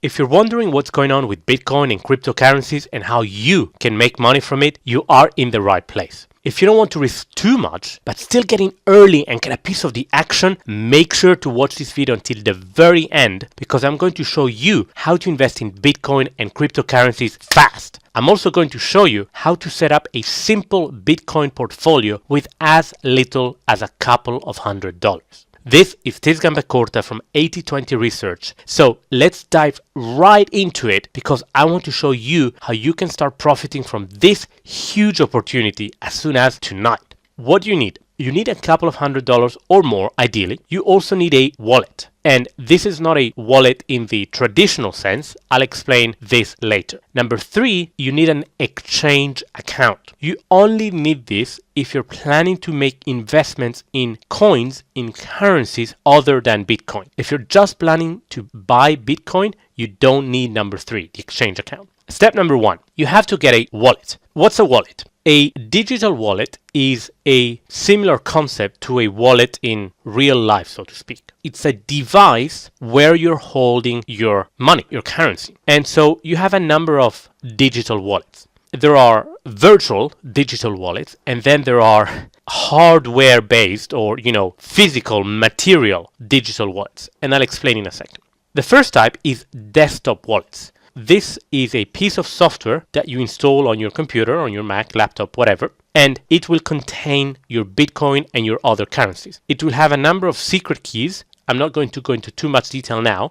If you're wondering what's going on with Bitcoin and cryptocurrencies and how you can make money from it, you are in the right place. If you don't want to risk too much, but still get in early and get a piece of the action, make sure to watch this video until the very end, because I'm going to show you how to invest in Bitcoin and cryptocurrencies fast. I'm also going to show you how to set up a simple Bitcoin portfolio with as little as a couple of $100. This is Tis Gambacorta from 80/20 Research. So let's dive right into it, because I want to show you how you can start profiting from this huge opportunity as soon as tonight. What do you need? You need a couple of $100 or more, ideally. You also need a wallet. And this is not a wallet in the traditional sense. I'll explain this later. Number 3, you need an exchange account. You only need this if you're planning to make investments in coins, in currencies other than Bitcoin. If you're just planning to buy Bitcoin, you don't need number 3, the exchange account. Step number 1, you have to get a wallet. What's a wallet? A digital wallet is a similar concept to a wallet in real life, so to speak. It's a device where you're holding your money, your currency. And so you have a number of digital wallets. There are virtual digital wallets, and then there are hardware-based or, physical material digital wallets. And I'll explain in a second. The first type is desktop wallets. This is a piece of software that you install on your computer, on your Mac, laptop, whatever, and it will contain your Bitcoin and your other currencies. It will have a number of secret keys. I'm not going to go into too much detail now.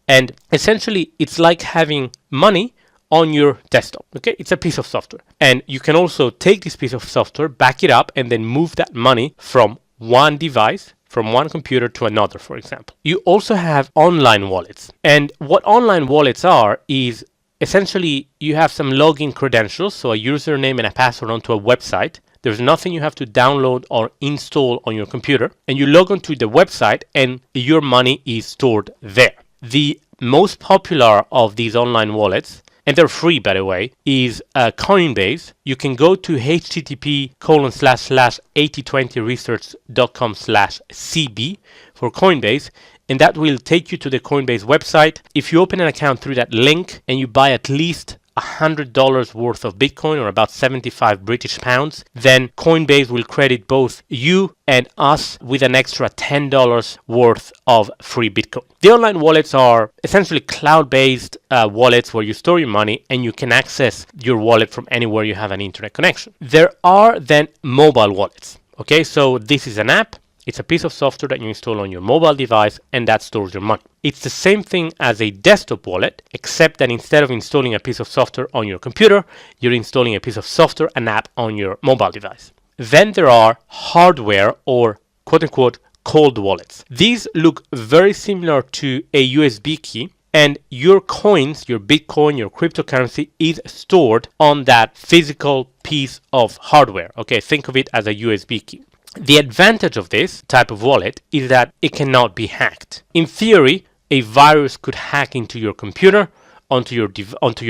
And essentially, it's like having money on your desktop. Okay, it's a piece of software. And you can also take this piece of software, back it up, and then move that money from one device, from one computer to another, for example. You also have online wallets. And what online wallets are is essentially you have some login credentials, so a username and a password onto a website. There's nothing you have to download or install on your computer. And you log onto the website and your money is stored there. The most popular of these online wallets, and they're free, by the way, is Coinbase. You can go to http://8020research.com/cb for Coinbase, and that will take you to the Coinbase website. If you open an account through that link and you buy at least $100 worth of Bitcoin, or about 75 British pounds, then Coinbase will credit both you and us with an extra $10 worth of free Bitcoin. The online wallets are essentially cloud-based wallets where you store your money and you can access your wallet from anywhere you have an internet connection. There are then mobile wallets. Okay, so this is an app. It's a piece of software that you install on your mobile device and that stores your money. It's the same thing as a desktop wallet, except that instead of installing a piece of software on your computer, you're installing a piece of software, an app on your mobile device. Then there are hardware or quote-unquote cold wallets. These look very similar to a USB key, and your coins, your Bitcoin, your cryptocurrency is stored on that physical piece of hardware. Okay, think of it as a USB key. The advantage of this type of wallet is that it cannot be hacked. In theory, a virus could hack into your computer, onto your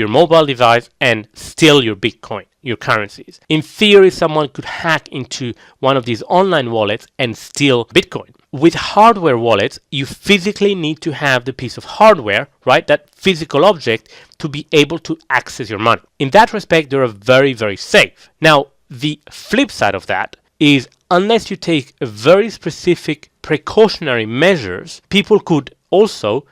mobile device, and steal your Bitcoin, your currencies. In theory, someone could hack into one of these online wallets and steal Bitcoin. With hardware wallets, you physically need to have the piece of hardware, right, that physical object, to be able to access your money. In that respect, they're very, very safe. Now, the flip side of that is unless you take very specific precautionary measures, people could also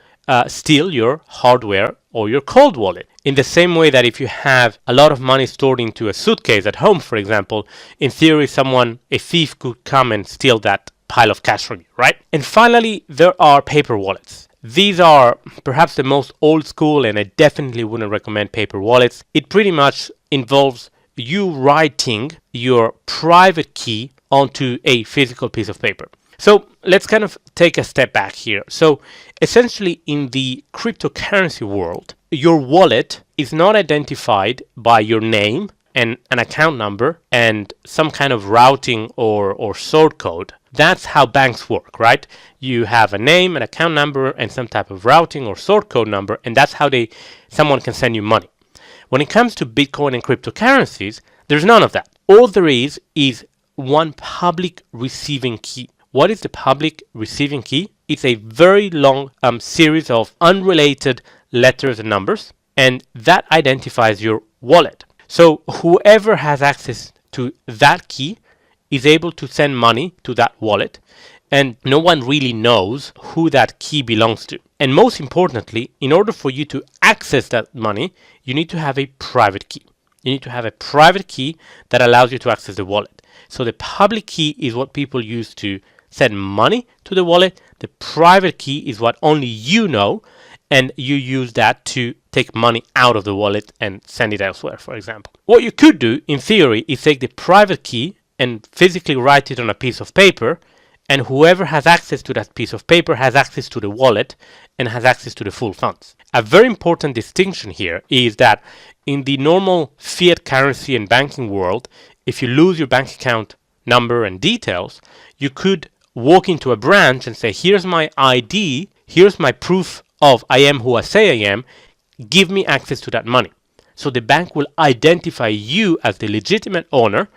steal your hardware or your cold wallet. In the same way that if you have a lot of money stored into a suitcase at home, for example, in theory, a thief could come and steal that pile of cash from you, right? And finally, there are paper wallets. These are perhaps the most old school, and I definitely wouldn't recommend paper wallets. It pretty much involves you writing your private key onto a physical piece of paper. So let's kind of take a step back here. So essentially in the cryptocurrency world, your wallet is not identified by your name and an account number and some kind of routing or sort code. That's how banks work, right? You have a name, an account number, and some type of routing or sort code number, and that's how someone can send you money. When it comes to Bitcoin and cryptocurrencies, there's none of that. All there is one public receiving key. What is the public receiving key? It's a very long series of unrelated letters and numbers, and that identifies your wallet. So whoever has access to that key is able to send money to that wallet, and no one really knows who that key belongs to. And most importantly, in order for you to access that money, you need to have a private key. You need to have a private key that allows you to access the wallet. So the public key is what people use to send money to the wallet. The private key is what only you know, and you use that to take money out of the wallet and send it elsewhere, for example. What you could do, in theory, is take the private key and physically write it on a piece of paper, and whoever has access to that piece of paper has access to the wallet and has access to the full funds. A very important distinction here is that in the normal fiat currency and banking world, if you lose your bank account number and details, you could walk into a branch and say, here's my ID, here's my proof of I am who I say I am, give me access to that money. So the bank will identify you as the legitimate owner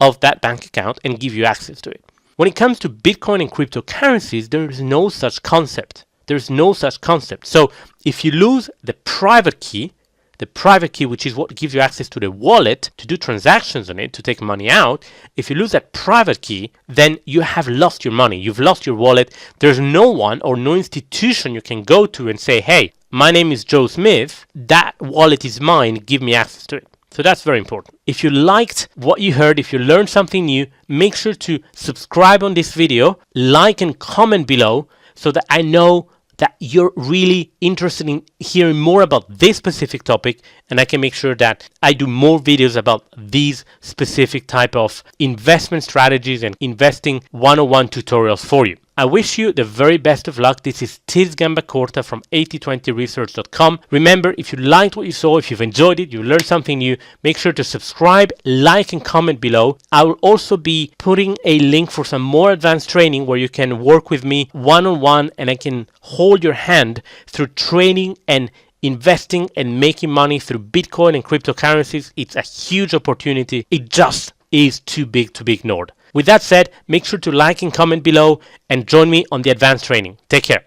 of that bank account and give you access to it. When it comes to Bitcoin and cryptocurrencies, there is no such concept. There's no such concept. So if you lose the private key, which is what gives you access to the wallet to do transactions on it, to take money out, if you lose that private key, then you have lost your money. You've lost your wallet. There's no one or no institution you can go to and say, hey, my name is Joe Smith. That wallet is mine. Give me access to it. So that's very important. If you liked what you heard, if you learned something new, make sure to subscribe on this video, like and comment below so that I know that you're really interested in hearing more about this specific topic, and I can make sure that I do more videos about these specific type of investment strategies and investing 101 tutorials for you. I wish you the very best of luck. This is Tiz Gambacorta from 8020research.com. Remember, if you liked what you saw, if you've enjoyed it, you learned something new, make sure to subscribe, like, and comment below. I will also be putting a link for some more advanced training where you can work with me one-on-one, and I can hold your hand through training and investing and making money through Bitcoin and cryptocurrencies. It's a huge opportunity. It just is too big to be ignored. With that said, make sure to like and comment below and join me on the advanced training. Take care.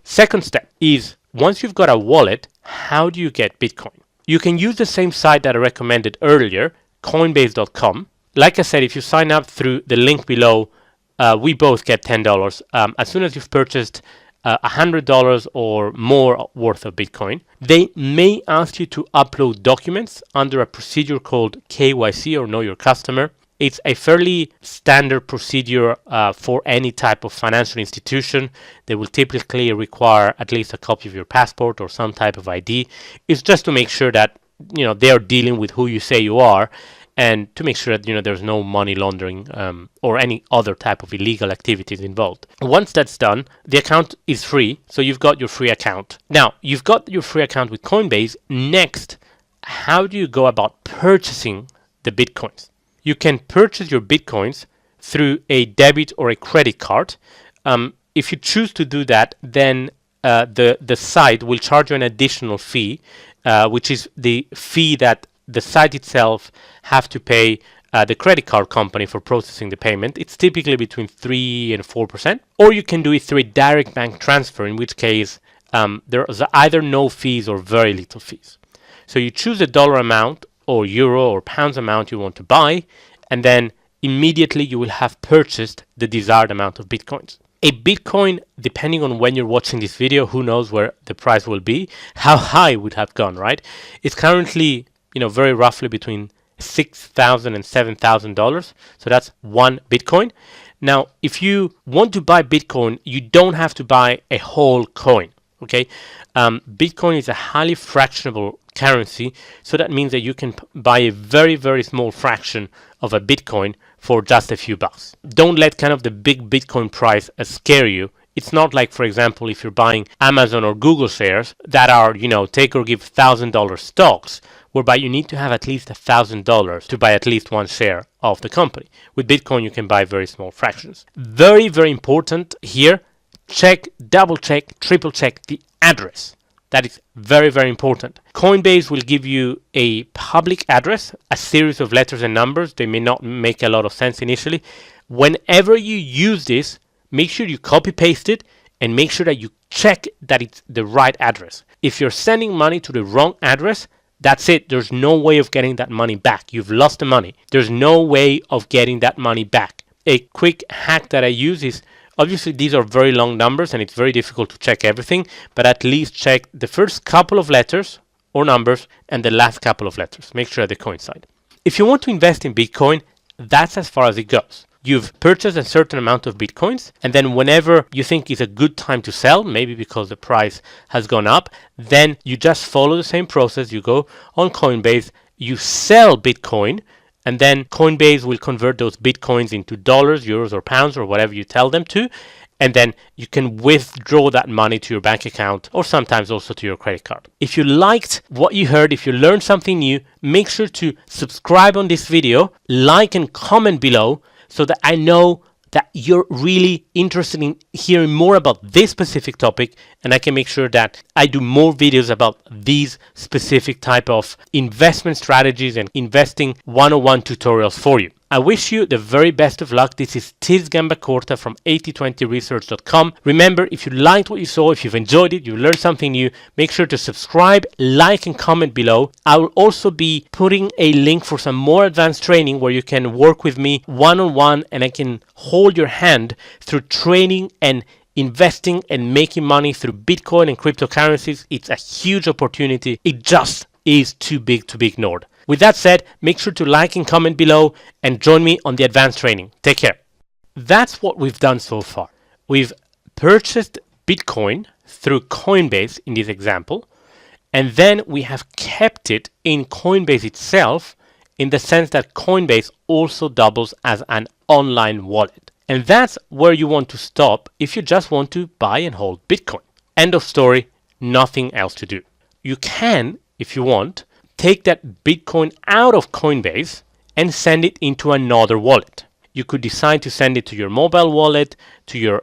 Second step is, once you've got a wallet, how do you get Bitcoin? You can use the same site that I recommended earlier, Coinbase.com. Like I said, if you sign up through the link below, we both get $10. As soon as you've purchased $100 or more worth of Bitcoin, they may ask you to upload documents under a procedure called KYC, or Know Your Customer. It's a fairly standard procedure for any type of financial institution. They will typically require at least a copy of your passport or some type of ID. It's just to make sure that they are dealing with who you say you are, and to make sure that there's no money laundering or any other type of illegal activities involved. Once that's done, the account is free, so you've got your free account. Now, you've got your free account with Coinbase. Next, how do you go about purchasing the Bitcoins? You can purchase your Bitcoins through a debit or a credit card. If you choose to do that, then the site will charge you an additional fee, which is the fee that the site itself have to pay the credit card company for processing the payment. It's typically between 3 and 4%. Or you can do it through a direct bank transfer, in which case there is either no fees or very little fees. So you choose the dollar amount or euro or pounds amount you want to buy, and then immediately you will have purchased the desired amount of Bitcoins. A Bitcoin, depending on when you're watching this video, who knows where the price will be, how high it would have gone, right? It's currently, very roughly between $6,000 and $7,000. So that's one Bitcoin. Now, if you want to buy Bitcoin, you don't have to buy a whole coin, okay? Bitcoin is a highly fractionable currency, so that means that you can buy a very, very small fraction of a Bitcoin for just a few bucks. Don't let kind of the big Bitcoin price scare you. It's not like, for example, if you're buying Amazon or Google shares that are, take or give $1,000 stocks, whereby you need to have at least $1,000 to buy at least one share of the company. With Bitcoin, you can buy very small fractions. Very, very important here, check, double check, triple check the address. That is very, very important. Coinbase will give you a public address, a series of letters and numbers. They may not make a lot of sense initially. Whenever you use this, make sure you copy paste it and make sure that you check that it's the right address. If you're sending money to the wrong address, that's it. There's no way of getting that money back. You've lost the money. There's no way of getting that money back. A quick hack that I use is, obviously these are very long numbers and it's very difficult to check everything, but at least check the first couple of letters or numbers and the last couple of letters. Make sure they coincide. If you want to invest in Bitcoin, that's as far as it goes. You've purchased a certain amount of Bitcoins, and then whenever you think is a good time to sell, maybe because the price has gone up, then you just follow the same process. You go on Coinbase, you sell Bitcoin, and then Coinbase will convert those Bitcoins into dollars, euros, or pounds, or whatever you tell them to, and then you can withdraw that money to your bank account or sometimes also to your credit card. If you liked what you heard, if you learned something new, make sure to subscribe on this video, like and comment below so that I know that you're really interested in hearing more about this specific topic, and I can make sure that I do more videos about these specific type of investment strategies and investing 101 tutorials for you. I wish you the very best of luck. This is Tiz Gambacorta from 8020research.com. Remember, if you liked what you saw, if you've enjoyed it, you learned something new, make sure to subscribe, like, and comment below. I will also be putting a link for some more advanced training where you can work with me one-on-one and I can hold your hand through training and investing and making money through Bitcoin and cryptocurrencies. It's a huge opportunity. It just is too big to be ignored. With that said, make sure to like and comment below and join me on the advanced training. Take care. That's what we've done so far. We've purchased Bitcoin through Coinbase in this example, and then we have kept it in Coinbase itself in the sense that Coinbase also doubles as an online wallet. And that's where you want to stop if you just want to buy and hold Bitcoin. End of story, nothing else to do. You can, if you want, take that Bitcoin out of Coinbase and send it into another wallet. You could decide to send it to your mobile wallet, to your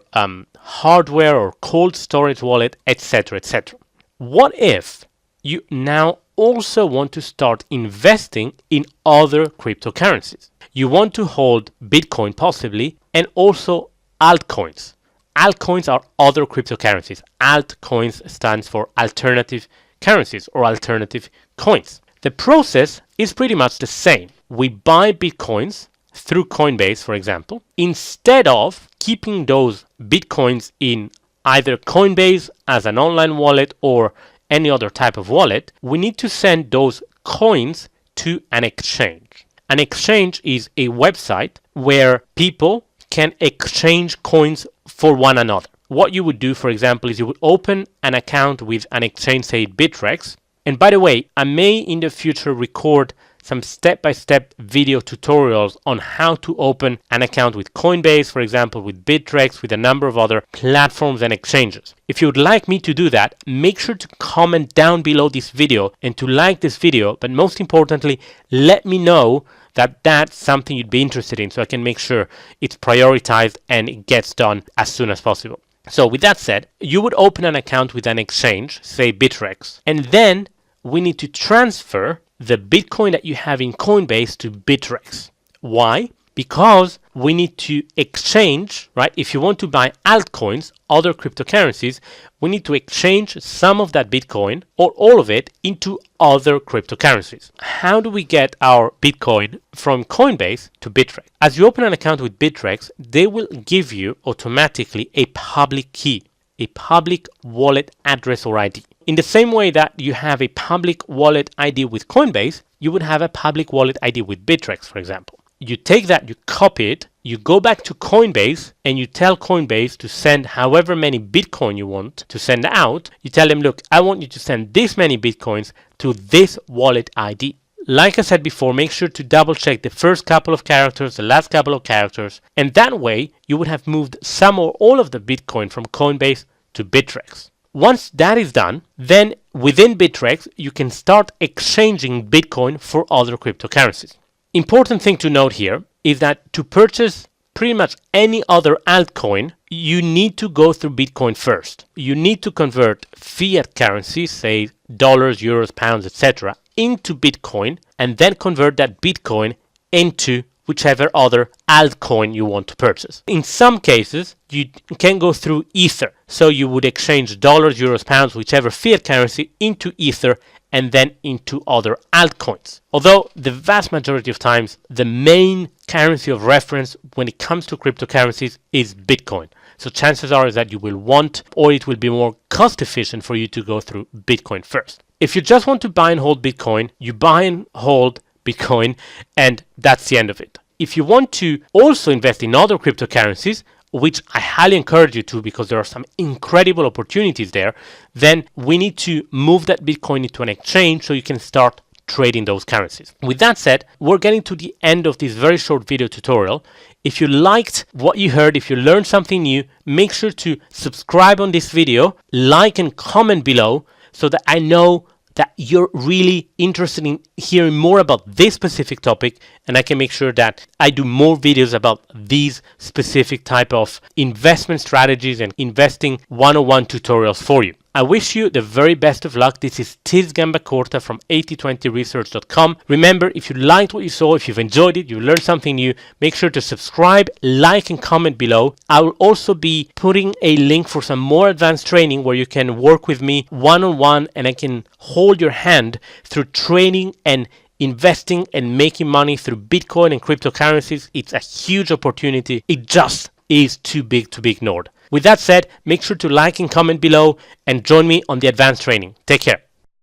hardware or cold storage wallet, etc., etc. What if you now also want to start investing in other cryptocurrencies? You want to hold Bitcoin possibly and also altcoins. Altcoins are other cryptocurrencies. Altcoins stands for alternative currencies or alternative coins. The process is pretty much the same. We buy Bitcoins through Coinbase, for example. Instead of keeping those Bitcoins in either Coinbase as an online wallet or any other type of wallet, we need to send those coins to an exchange. An exchange is a website where people can exchange coins for one another. What you would do, for example, is you would open an account with an exchange, say Bittrex. And by the way, I may in the future record some step-by-step video tutorials on how to open an account with Coinbase, for example, with Bittrex, with a number of other platforms and exchanges. If you would like me to do that, make sure to comment down below this video and to like this video, but most importantly, let me know that that's something you'd be interested in so I can make sure it's prioritized and it gets done as soon as possible. So with that said, you would open an account with an exchange, say Bittrex, and then we need to transfer the Bitcoin that you have in Coinbase to Bittrex. Why? Because we need to exchange, right? If you want to buy altcoins, other cryptocurrencies, we need to exchange some of that Bitcoin or all of it into other cryptocurrencies. How do we get our Bitcoin from Coinbase to Bittrex? As you open an account with Bittrex, they will give you automatically a public key, a public wallet address or ID. In the same way that you have a public wallet ID with Coinbase, you would have a public wallet ID with Bittrex, for example. You take that, you copy it, you go back to Coinbase and you tell Coinbase to send however many Bitcoin you want to send out. You tell them, look, I want you to send this many Bitcoins to this wallet ID. Like I said before, make sure to double check the first couple of characters, the last couple of characters, and that way you would have moved some or all of the Bitcoin from Coinbase to Bittrex. Once that is done, then within Bittrex, you can start exchanging Bitcoin for other cryptocurrencies. Important thing to note here is that to purchase pretty much any other altcoin, you need to go through Bitcoin first. You need to convert fiat currencies, say dollars, euros, pounds, etc., into Bitcoin, and then convert that Bitcoin into whichever other altcoin you want to purchase. In some cases, you can go through Ether. So you would exchange dollars, euros, pounds, whichever fiat currency into Ether and then into other altcoins. Although the vast majority of times, the main currency of reference when it comes to cryptocurrencies is Bitcoin. So chances are that you will want, or it will be more cost efficient for you to go through Bitcoin first. If you just want to buy and hold Bitcoin, you buy and hold Bitcoin, and that's the end of it. If you want to also invest in other cryptocurrencies, which I highly encourage you to because there are some incredible opportunities there, then we need to move that Bitcoin into an exchange so you can start trading those currencies. With that said, we're getting to the end of this very short video tutorial. If you liked what you heard, if you learned something new, make sure to subscribe on this video, like and comment below so that I know that you're really interested in hearing more about this specific topic, and I can make sure that I do more videos about these specific type of investment strategies and investing 101 tutorials for you. I wish you the very best of luck. This is Tiz Gambacorta from 8020research.com. Remember, if you liked what you saw, if you've enjoyed it, you learned something new, make sure to subscribe, like and comment below. I will also be putting a link for some more advanced training where you can work with me one-on-one and I can hold your hand through training and investing and making money through Bitcoin and cryptocurrencies. It's a huge opportunity. It just is too big to be ignored. With that said, make sure to like and comment below and join me on the advanced training. Take care.